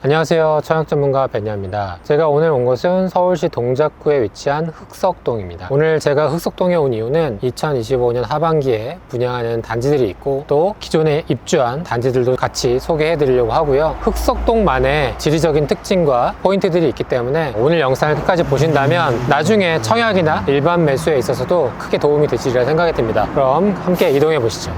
안녕하세요, 청약전문가 베니아입니다. 제가 오늘 온 곳은 서울시 동작구에 위치한 흑석동입니다. 오늘 제가 흑석동에 온 이유는 2025년 하반기에 분양하는 단지들이 있고 또 기존에 입주한 단지들도 같이 소개해 드리려고 하고요. 흑석동만의 지리적인 특징과 포인트들이 있기 때문에 오늘 영상을 끝까지 보신다면 나중에 청약이나 일반 매수에 있어서도 크게 도움이 되시리라 생각이 듭니다. 그럼 함께 이동해 보시죠.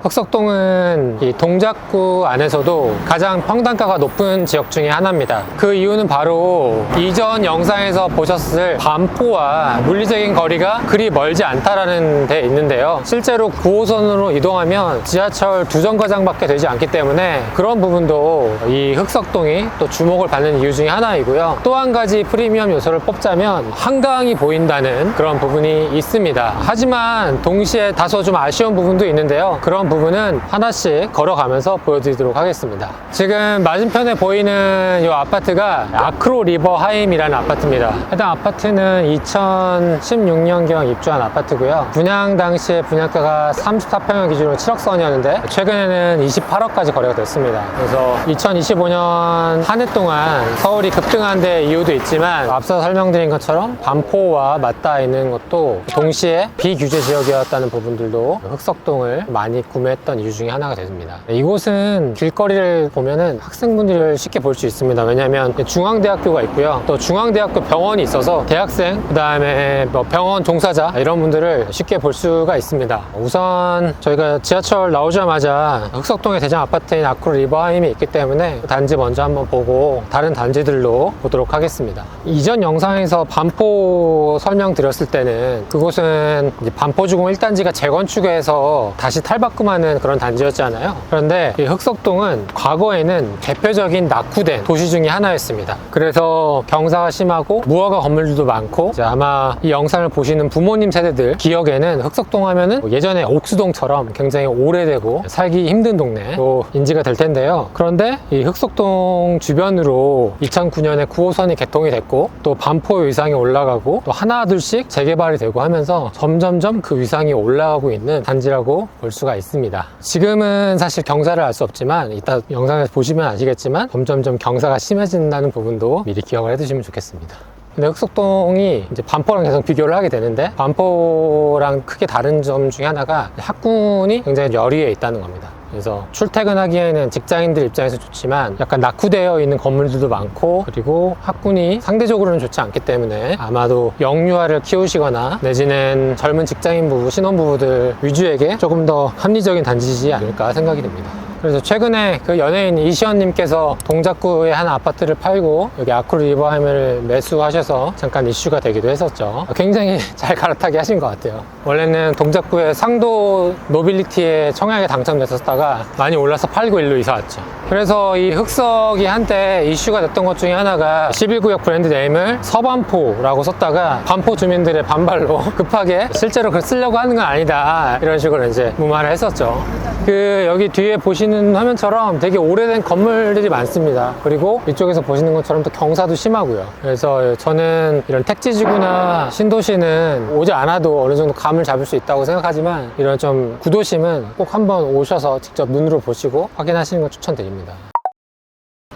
흑석동은 이 동작구 안에서도 가장 평당가가 높은 지역 중에 하나입니다. 그 이유는 바로 이전 영상에서 보셨을 반포와 물리적인 거리가 그리 멀지 않다라는 데 있는데요. 실제로 9호선으로 이동하면 지하철 2정거장밖에 되지 않기 때문에 그런 부분도 이 흑석동이 또 주목을 받는 이유 중에 하나이고요. 또 한 가지 프리미엄 요소를 뽑자면 한강이 보인다는 그런 부분이 있습니다. 하지만 동시에 다소 좀 아쉬운 부분도 있는데요. 그런 부분은 하나씩 걸어가면서 보여드리도록 하겠습니다. 지금 맞은편에 보이는 이 아파트가 아크로 리버 하임이라는 아파트입니다. 해당 아파트는 2016년경 입주한 아파트고요. 분양 당시에 분양가가 34평을 기준으로 7억 선이었는데 최근에는 28억까지 거래가 됐습니다. 그래서 2025년 한 해 동안 서울이 급등한 데 이유도 있지만 앞서 설명드린 것처럼 반포와 맞닿아 있는 것도 동시에 비규제 지역이었다는 부분들도 흑석동을 많이 구매했던 이유 중에 하나가 됐습니다. 이곳은 길거리를 보면은 학생분들을 쉽게 볼 수 있습니다. 왜냐하면 중앙대학교가 있고요. 또 중앙대학교 병원이 있어서 대학생, 그 다음에 뭐 병원 종사자 이런 분들을 쉽게 볼 수가 있습니다. 우선 저희가 지하철 나오자마자 흑석동의 대장 아파트인 아크로 리버하임이 있기 때문에 단지 먼저 한번 보고 다른 단지들로 보도록 하겠습니다. 이전 영상에서 반포 설명드렸을 때는 그곳은 반포주공 1단지가 재건축해서 다시 탈바꿈하는 그런 단지였잖아요. 그런데 이 흑석동은 과거에는 대표적인 낙후된 도시 중에 하나였습니다. 그래서 경사가 심하고 무허가 건물들도 많고 이제 아마 이 영상을 보시는 부모님 세대들 기억에는 흑석동 하면은 예전에 옥수동처럼 굉장히 오래되고 살기 힘든 동네로 인지가 될 텐데요. 그런데 이 흑석동 주변으로 2009년에 9호선이 개통이 됐고 또 반포 위상이 올라가고 또 하나둘씩 재개발이 되고 하면서 점점점 그 위상이 올라가고 있는 단지라고 볼 수가 있습니다. 지금은 사실 경사를 알 수 없지만 이따 영상에서 보시면 아시겠지만 점점점 경사가 심해진다는 부분도 미리 기억을 해두시면 좋겠습니다. 근데 흑석동이 이제 반포랑 계속 비교를 하게 되는데 반포랑 크게 다른 점 중에 하나가 학군이 굉장히 여리에 있다는 겁니다. 그래서 출퇴근하기에는 직장인들 입장에서 좋지만 약간 낙후되어 있는 건물들도 많고 그리고 학군이 상대적으로는 좋지 않기 때문에 아마도 영유아를 키우시거나 내지는 젊은 직장인 부부, 신혼부부들 위주에게 조금 더 합리적인 단지지 않을까 생각이 듭니다. 그래서 최근에 그 연예인 이시연님께서 동작구의 한 아파트를 팔고 여기 아크로 리버하임을 매수하셔서 잠깐 이슈가 되기도 했었죠. 굉장히 잘 갈아타기 하신 것 같아요. 원래는 동작구의 상도 노빌리티에 청약에 당첨됐었다가 많이 올라서 팔고 일로 이사 왔죠. 그래서 이 흑석이 한때 이슈가 됐던 것 중에 하나가 11구역 브랜드 네임을 서반포라고 썼다가 반포 주민들의 반발로 급하게 실제로 그걸 쓰려고 하는 건 아니다 이런 식으로 이제 무마를 했었죠. 그 여기 뒤에 보시는 화면처럼 되게 오래된 건물들이 많습니다. 그리고 이쪽에서 보시는 것처럼 또 경사도 심하고요. 그래서 저는 이런 택지지구나 신도시는 오지 않아도 어느 정도 감을 잡을 수 있다고 생각하지만 이런 좀 구도심은 꼭 한번 오셔서 직접 눈으로 보시고 확인하시는 걸 추천드립니다.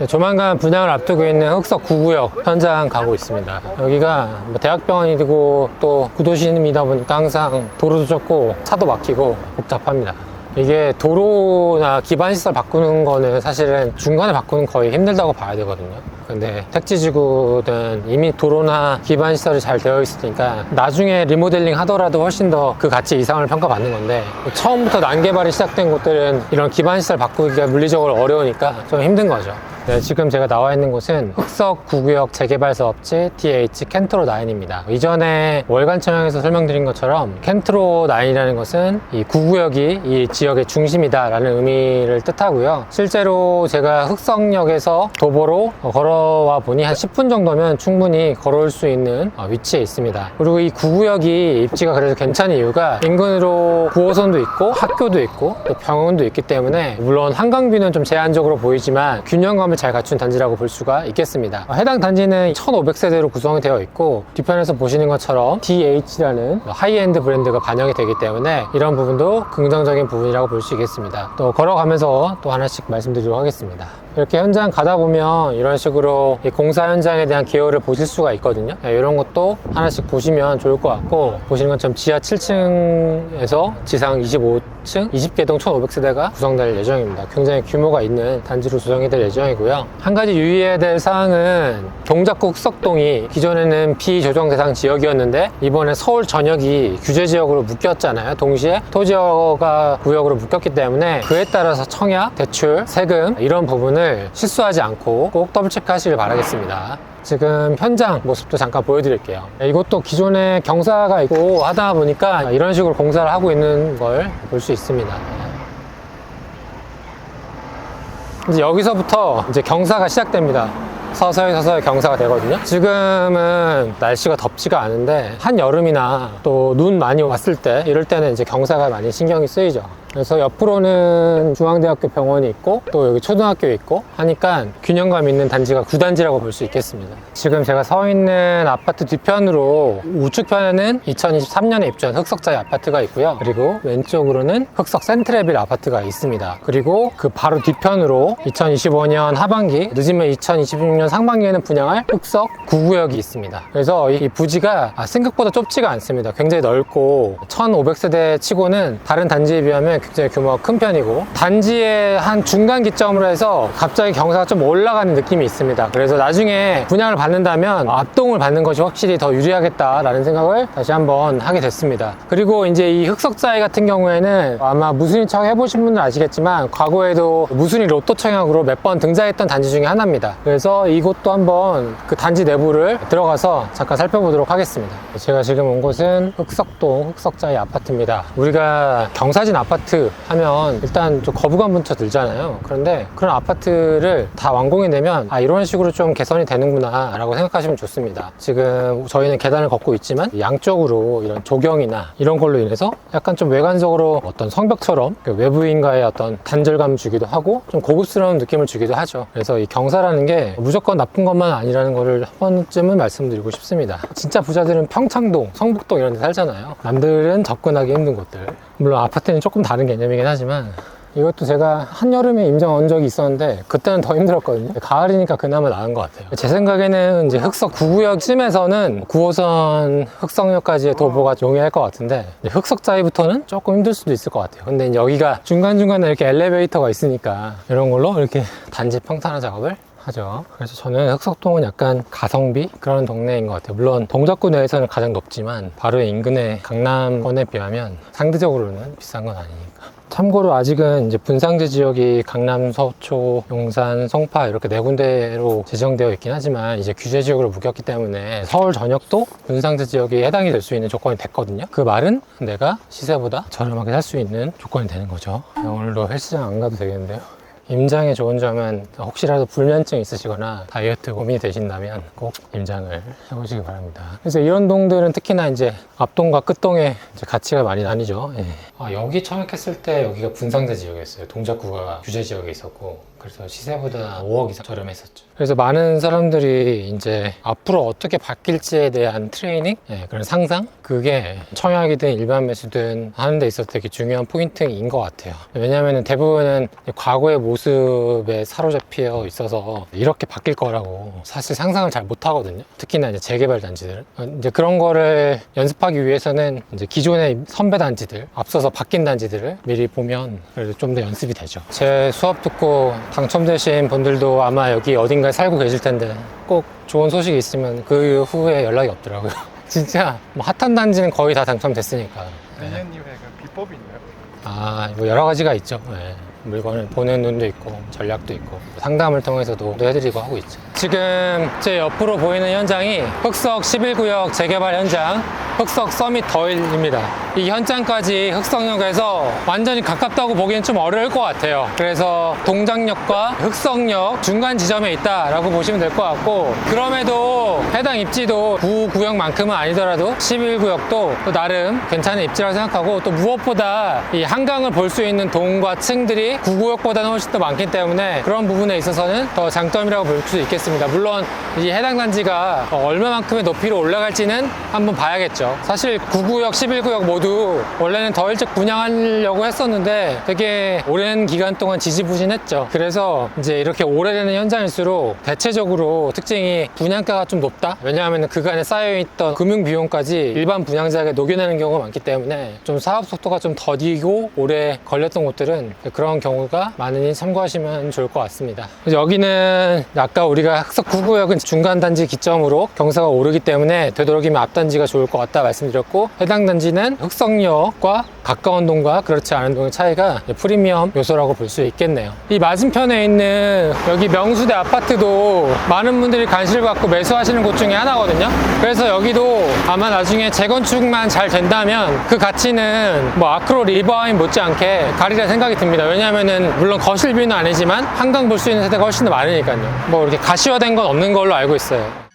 조만간 분양을 앞두고 있는 흑석 9구역 현장 가고 있습니다. 여기가 뭐 대학병원이고 또 구도심이다 보니까 항상 도로도 좁고 차도 막히고 복잡합니다. 이게 도로나 기반시설 바꾸는 거는 사실은 중간에 바꾸는 거의 힘들다고 봐야 되거든요. 근데 택지지구는 이미 도로나 기반시설이 잘 되어 있으니까 나중에 리모델링 하더라도 훨씬 더 그 가치 이상을 평가받는 건데 처음부터 난개발이 시작된 곳들은 이런 기반시설 바꾸기가 물리적으로 어려우니까 좀 힘든 거죠. 네, 지금 제가 나와 있는 곳은 흑석 9구역 재개발 사업지 DH 켄트로 9입니다. 이전에 월간 청약에서 설명드린 것처럼 켄트로 9이라는 것은 이 9구역이 이 지역의 중심이다라는 의미를 뜻하고요. 실제로 제가 흑석역에서 도보로 걸어와 보니 한 10분 정도면 충분히 걸어올 수 있는 위치에 있습니다. 그리고 이 9구역이 입지가 그래서 괜찮은 이유가 인근으로 9호선도 있고 학교도 있고 또 병원도 있기 때문에 물론 한강뷰는 좀 제한적으로 보이지만 균형감을 시스템을 잘 갖춘 단지라고 볼 수가 있겠습니다. 해당 단지는 1500세대로 구성이 되어 있고 뒤편에서 보시는 것처럼 DH라는 하이엔드 브랜드가 반영이 되기 때문에 이런 부분도 긍정적인 부분이라고 볼 수 있겠습니다. 또 걸어가면서 또 하나씩 말씀드리도록 하겠습니다. 이렇게 현장 가다 보면 이런 식으로 이 공사 현장에 대한 기여를 보실 수가 있거든요. 이런 것도 하나씩 보시면 좋을 것 같고, 보시는 것처럼 지하 7층에서 지상 25층 20개동 1500세대가 구성될 예정입니다. 굉장히 규모가 있는 단지로 조성이 될 예정이고요. 한 가지 유의해야 될 사항은 동작구 흑석동이 기존에는 비조정 대상 지역이었는데 이번에 서울 전역이 규제 지역으로 묶였잖아요. 동시에 토지허가 구역으로 묶였기 때문에 그에 따라서 청약, 대출, 세금 이런 부분을 실수하지 않고 꼭 더블 체크 하시길 바라겠습니다. 지금 현장 모습도 잠깐 보여드릴게요. 이것도 기존에 경사가 있고 하다 보니까 이런 식으로 공사를 하고 있는 걸 볼 수 있습니다. 이제 여기서부터 이제 경사가 시작됩니다. 서서히 경사가 되거든요. 지금은 날씨가 덥지가 않은데 한여름이나 또 눈 많이 왔을 때 이럴 때는 이제 경사가 많이 신경이 쓰이죠. 그래서 옆으로는 중앙대학교 병원이 있고 또 여기 초등학교 있고 하니까 균형감 있는 단지가 9단지라고 볼 수 있겠습니다. 지금 제가 서 있는 아파트 뒤편으로 우측편에는 2023년에 입주한 흑석자의 아파트가 있고요. 그리고 왼쪽으로는 흑석 센트레빌 아파트가 있습니다. 그리고 그 바로 뒤편으로 2025년 하반기 늦으면 2026년 상반기에는 분양할 흑석 9구역이 있습니다. 그래서 이 부지가 생각보다 좁지가 않습니다. 굉장히 넓고 1500세대 치고는 다른 단지에 비하면 굉장히 규모가 큰 편이고, 단지의 한 중간 기점으로 해서 갑자기 경사가 좀 올라가는 느낌이 있습니다. 그래서 나중에 분양을 받는다면 앞동을 받는 것이 확실히 더 유리하겠다라는 생각을 다시 한번 하게 됐습니다. 그리고 이제 이 흑석자이 같은 경우에는 아마 무순위 청약 해보신 분들 아시겠지만 과거에도 무순위 로또 청약으로 몇 번 등장했던 단지 중에 하나입니다. 그래서 이곳도 한번 그 단지 내부를 들어가서 잠깐 살펴보도록 하겠습니다. 제가 지금 온 곳은 흑석동 흑석자이 아파트입니다. 우리가 경사진 아파트 하면 일단 좀 거부감부터 들잖아요. 그런데 그런 아파트를 다 완공이 되면 이런 식으로 좀 개선이 되는구나 라고 생각하시면 좋습니다. 지금 저희는 계단을 걷고 있지만 양쪽으로 이런 조경이나 이런 걸로 인해서 약간 좀 외관적으로 어떤 성벽처럼 외부인과의 어떤 단절감을 주기도 하고 좀 고급스러운 느낌을 주기도 하죠. 그래서 이 경사라는 게 무조건 나쁜 것만 아니라는 거를 한 번쯤은 말씀드리고 싶습니다. 진짜 부자들은 평창동, 성북동 이런 데 살잖아요. 남들은 접근하기 힘든 곳들. 물론 아파트는 조금 다른 개념이긴 하지만 이것도 제가 한여름에 임장 온 적이 있었는데 그때는 더 힘들었거든요. 가을이니까 그나마 나은 것 같아요. 제 생각에는 이제 흑석 9구역쯤에서는 9호선 흑석역까지의 도보가 용이할 것 같은데 흑석자이부터는 조금 힘들 수도 있을 것 같아요. 근데 여기가 중간중간에 이렇게 엘리베이터가 있으니까 이런 걸로 이렇게 단지 평탄화 작업을 하죠. 그래서 저는 흑석동은 약간 가성비 그런 동네인 것 같아요. 물론 동작구 내에서는 가장 높지만 바로 인근의 강남권에 비하면 상대적으로는 비싼 건 아니니까. 참고로 아직은 이제 분상제 지역이 강남, 서초, 용산, 송파 이렇게 네 군데로 제정되어 있긴 하지만 이제 규제 지역으로 묶였기 때문에 서울 전역도 분상제 지역이 해당이 될 수 있는 조건이 됐거든요. 그 말은 내가 시세보다 저렴하게 살 수 있는 조건이 되는 거죠. 오늘도 헬스장 안 가도 되겠는데요. 임장의 좋은 점은 혹시라도 불면증 있으시거나 다이어트 고민이 되신다면 꼭 임장을 해보시기 바랍니다. 그래서 이런 동들은 특히나 이제 앞동과 끝동에 이제 가치가 많이 나뉘죠. 예. 여기 청약했을 때 여기가 분상제 지역이었어요. 동작구가 규제 지역에 있었고, 그래서 시세보다 5억 이상 저렴했었죠. 그래서 많은 사람들이 이제 앞으로 어떻게 바뀔지에 대한 트레이닝, 그런 상상, 그게 청약이든 일반 매수든 하는 데 있어서 되게 중요한 포인트인 것 같아요. 왜냐하면 대부분은 과거의 모습에 사로잡혀 있어서 이렇게 바뀔 거라고 사실 상상을 잘 못하거든요. 특히나 이제 재개발 단지들. 이제 그런 거를 연습하기 위해서는 이제 기존의 선배 단지들, 앞서서 바뀐 단지들을 미리 보면 그래도 좀 더 연습이 되죠. 제 수업 듣고 당첨되신 분들도 아마 여기 어딘가에 살고 계실 텐데 꼭 좋은 소식이 있으면 그 후에 연락이 없더라고요. 진짜 뭐 핫한 단지는 거의 다 당첨됐으니까. 매니아님의 그 비법이 있나요? 뭐 여러 가지가 있죠. 물건을 보는 눈도 있고 전략도 있고 상담을 통해서도 해드리고 하고 있죠. 지금 제 옆으로 보이는 현장이 흑석 11구역 재개발 현장 흑석 서밋 더힐입니다. 이 현장까지 흑석역에서 완전히 가깝다고 보기엔 좀 어려울 것 같아요. 그래서 동작역과 흑석역 중간 지점에 있다라고 보시면 될 것 같고, 그럼에도 해당 입지도 9구역만큼은 아니더라도 11구역도 또 나름 괜찮은 입지라고 생각하고, 또 무엇보다 이 한강을 볼 수 있는 동과 층들이 면적이 9구역보다는 훨씬 더 많기 때문에 그런 부분에 있어서는 더 장점이라고 볼 수 있겠습니다. 물론 이 해당 단지가 얼마만큼의 높이로 올라갈지는 한번 봐야겠죠. 사실 9구역, 11구역 모두 원래는 더 일찍 분양하려고 했었는데 되게 오랜 기간 동안 지지부진했죠. 그래서 이제 이렇게 오래되는 현장일수록 대체적으로 특징이 분양가가 좀 높다? 왜냐하면 그간에 쌓여있던 금융비용까지 일반 분양자에게 녹여내는 경우가 많기 때문에 좀 사업 속도가 좀 더디고 오래 걸렸던 곳들은 그런 경우가 많으니 참고하시면 좋을 것 같습니다. 여기는 아까 우리가 흑석 9구역은 중간 단지 기점으로 경사가 오르기 때문에 되도록이면 앞 단지가 좋을 것 같다 말씀드렸고, 해당 단지는 흑석역과 가까운 동과 그렇지 않은 동의 차이가 프리미엄 요소라고 볼 수 있겠네요. 이 맞은편에 있는 여기 명수대 아파트도 많은 분들이 관심을 갖고 매수하시는 곳 중에 하나거든요. 그래서 여기도 아마 나중에 재건축만 잘 된다면 그 가치는 뭐 아크로 리버하인 못지않게 가리라 생각이 듭니다. 왜냐하면은 물론 거실뷰는 아니지만 한강 볼 수 있는 세대가 훨씬 더 많으니까요. 뭐 이렇게 가시화된 건 없는 걸로 알고 있어요.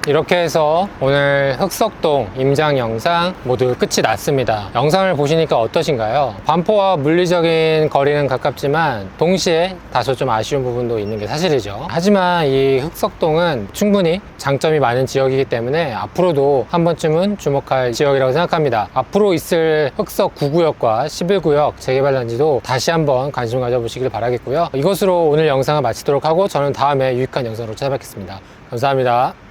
이렇게 해서 오늘 흑석동 임장 영상 모두 끝이 났습니다. 영상을 보시니까 어떠신가요? 반포와 물리적인 거리는 가깝지만 동시에 다소 좀 아쉬운 부분도 있는 게 사실이죠. 하지만 이 흑석동은 충분히 장점이 많은 지역이기 때문에 앞으로도 한 번쯤은 주목할 지역이라고 생각합니다. 앞으로 있을 흑석 9구역과 11구역 재개발 단지도 다시 한번 관심 가져보시길 바라겠고요. 이것으로 오늘 영상을 마치도록 하고 저는 다음에 유익한 영상으로 찾아뵙겠습니다. 감사합니다.